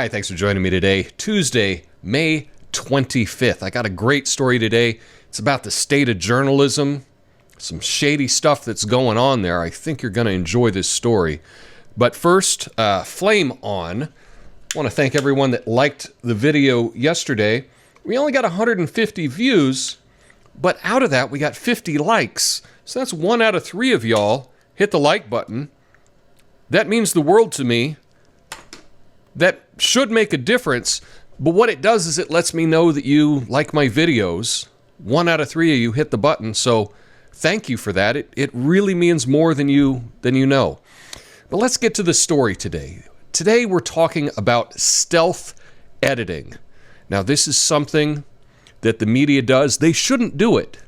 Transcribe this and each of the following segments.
Hi, thanks for joining me today, Tuesday, May 25th. I got a great story today. It's about the state of journalism, some shady stuff that's going on there. I think you're going to enjoy this story. But first, flame on. I want to thank everyone that liked the video yesterday. We only got 150 views, but out of that, we got 50 likes. So that's 1 out of 3 of y'all hit the like button. That means the world to me. That should make a difference, but what it does is it lets me know that you like my videos. 1 out of 3 of you hit the button, so thank you for that. It really means more than you know. But let's get to the story today. Today we're talking about stealth editing. Now this is something that the media does. They shouldn't do it.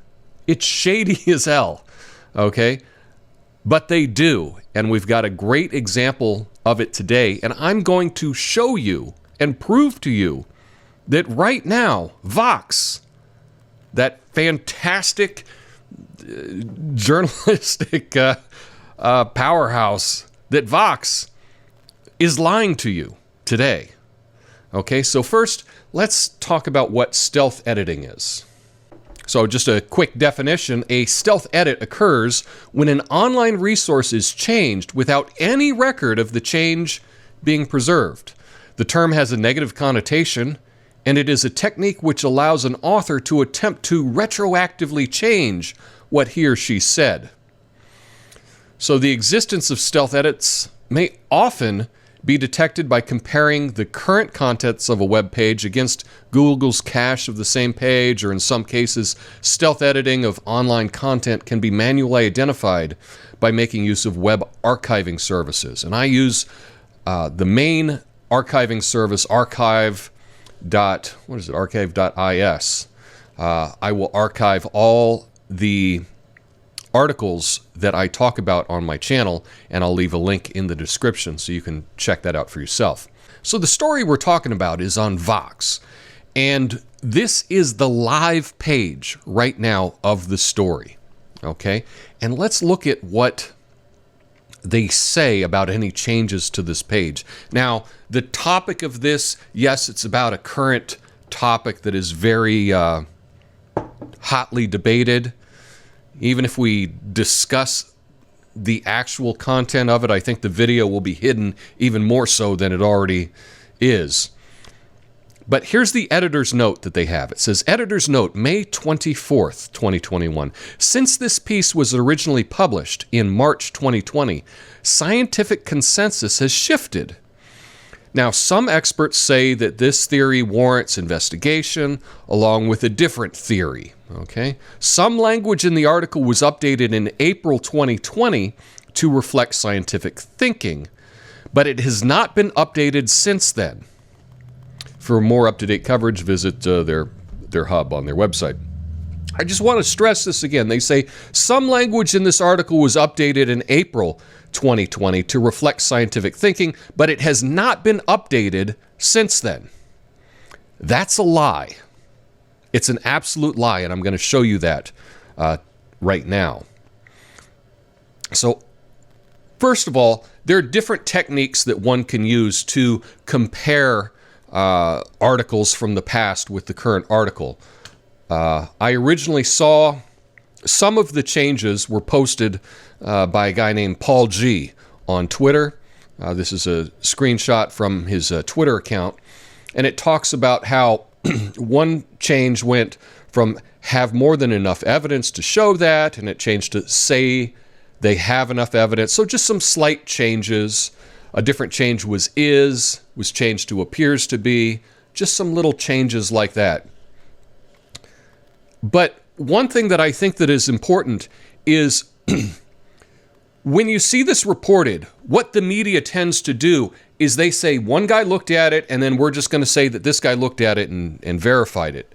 It's shady as hell, okay? But they do, and we've got a great example of it today, and I'm going to show you and prove to you that right now, Vox, that fantastic journalistic powerhouse, that Vox is lying to you today. Okay, so first, let's talk about what stealth editing is. So just a quick definition, a stealth edit occurs when an online resource is changed without any record of the change being preserved. The term has a negative connotation, and it is a technique which allows an author to attempt to retroactively change what he or she said. So the existence of stealth edits may often be detected by comparing the current contents of a web page against Google's cache of the same page, or in some cases, stealth editing of online content can be manually identified by making use of web archiving services. And I use the main archiving service, archive.is. I will archive all the articles that I talk about on my channel, and I'll leave a link in the description so you can check that out for yourself. So the story we're talking about is on Vox, and this is the live page right now of the story, okay? And let's look at what they say about any changes to this page. Now, the topic of this, yes, it's about a current topic that is very hotly debated. Even if we discuss the actual content of it, I think the video will be hidden even more so than it already is. But here's the editor's note that they have. It says, Editor's Note, May 24th, 2021. Since this piece was originally published in March 2020, scientific consensus has shifted. Now, some experts say that this theory warrants investigation along with a different theory. Okay? Some language in the article was updated in April 2020 to reflect scientific thinking, but it has not been updated since then. For more up-to-date coverage, visit their hub on their website. I just want to stress this again. They say some language in this article was updated in April 2020 to reflect scientific thinking, but it has not been updated since then. That's a lie. It's an absolute lie, and I'm going to show you that right now. So, first of all, there are different techniques that one can use to compare articles from the past with the current article. I originally saw some of the changes were posted by a guy named Paul G on Twitter. This is a screenshot from his Twitter account, and it talks about how one change went from have more than enough evidence to show that, and it changed to say they have enough evidence. So just some slight changes. A different change was changed to appears to be. Just some little changes like that. But one thing that I think that is important is when you see this reported, what the media tends to do is they say one guy looked at it, and then we're just going to say that this guy looked at it and verified it.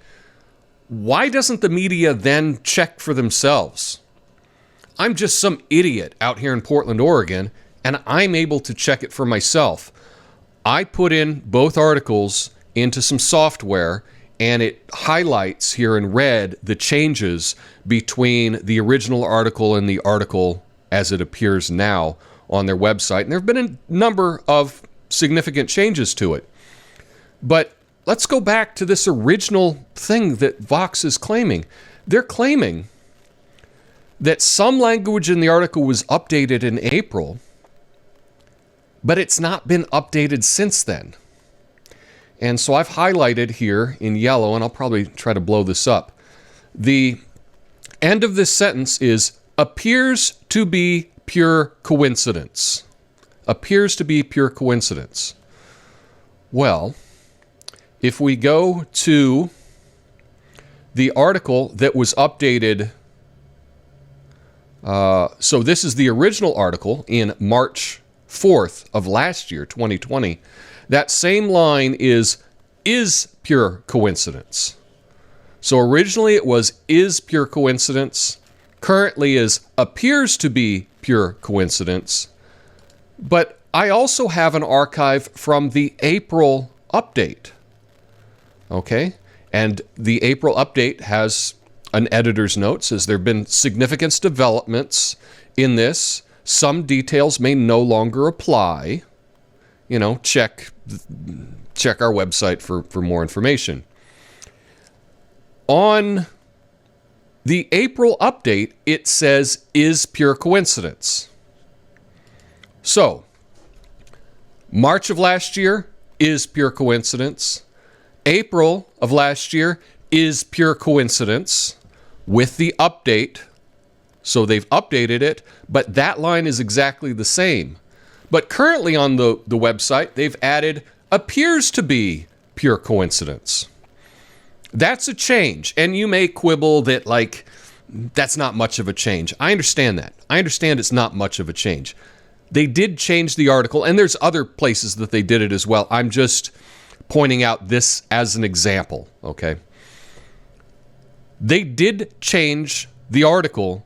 Why doesn't the media then check for themselves? I'm just some idiot out here in Portland, Oregon, and I'm able to check it for myself. I put in both articles into some software, and it highlights here in red the changes between the original article and the article as it appears now on their website. And there have been a number of significant changes to it. But let's go back to this original thing that Vox is claiming. They're claiming that some language in the article was updated in April, but it's not been updated since then. And so I've highlighted here in yellow, and I'll probably try to blow this up. The end of this sentence is appears to be pure coincidence. Appears to be pure coincidence. Well, if we go to the article that was updated, so this is the original article in March 4th of last year, 2020. That same line is pure coincidence. So originally it was is pure coincidence. Currently is appears to be pure coincidence. But I also have an archive from the April update. Okay? And the April update has an editor's note, says there have been significant developments in this. Some details may no longer apply. You know, check our website for more information. On the April update, it says is pure coincidence. So, March of last year is pure coincidence. April of last year is pure coincidence with the update. So they've updated it, but that line is exactly the same. But currently on the website, they've added appears to be pure coincidence. That's a change. And you may quibble that, like, that's not much of a change. I understand that. I understand it's not much of a change. They did change the article, and there's other places that they did it as well. I'm just pointing out this as an example, okay? They did change the article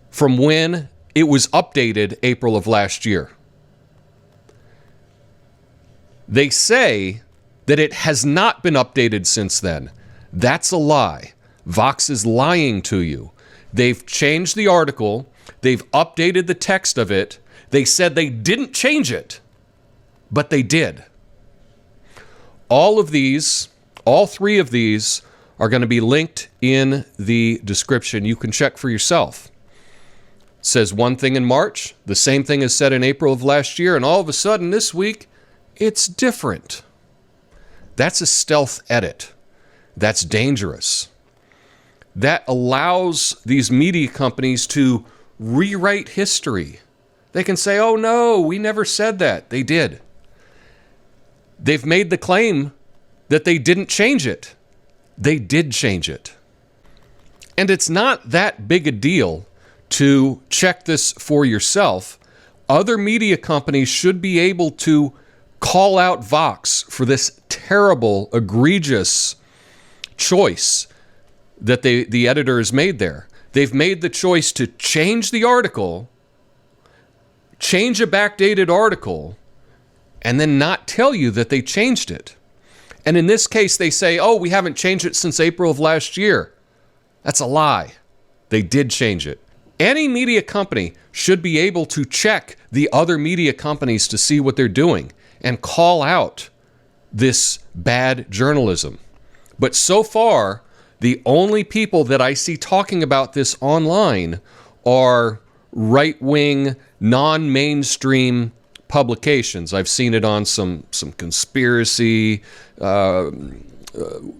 from when it was updated April of last year. They say that it has not been updated since then. That's a lie. Vox is lying to you. They've changed the article. They've updated the text of it. They said they didn't change it, but they did. All three of these are going to be linked in the description. You can check for yourself. It says one thing in March, the same thing is said in April of last year, and all of a sudden this week, it's different. That's a stealth edit. That's dangerous. That allows these media companies to rewrite history. They can say, oh no, we never said that. They did. They've made the claim that they didn't change it. They did change it. And it's not that big a deal to check this for yourself. Other media companies should be able to call out Vox for this terrible, egregious choice that the editor has made there. They've made the choice to change the article, change a backdated article, and then not tell you that they changed it. And in this case, they say, oh, we haven't changed it since April of last year. That's a lie. They did change it. Any media company should be able to check the other media companies to see what they're doing and call out this bad journalism. But so far, the only people that I see talking about this online are right-wing, non-mainstream publications. I've seen it on some conspiracy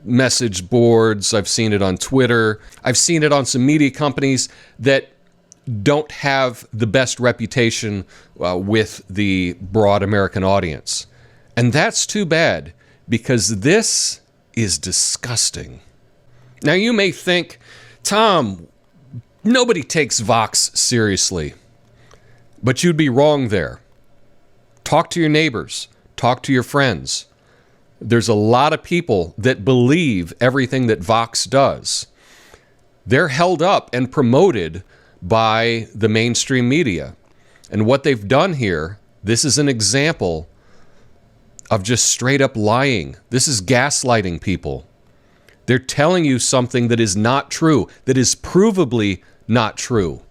message boards. I've seen it on Twitter. I've seen it on some media companies that don't have the best reputation with the broad American audience. And that's too bad, because this is disgusting. Now you may think, Tom, nobody takes Vox seriously. But you'd be wrong there. Talk to your neighbors. Talk to your friends. There's a lot of people that believe everything that Vox does. They're held up and promoted by the mainstream media. And what they've done here, this is an example of just straight up lying. This is gaslighting people. They're telling you something that is not true, that is provably not true.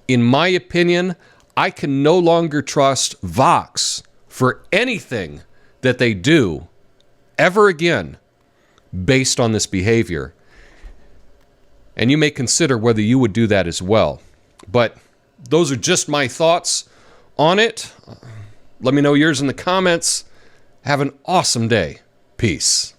In my opinion, I can no longer trust Vox for anything that they do ever again based on this behavior. And you may consider whether you would do that as well. But those are just my thoughts on it. Let me know yours in the comments. Have an awesome day. Peace.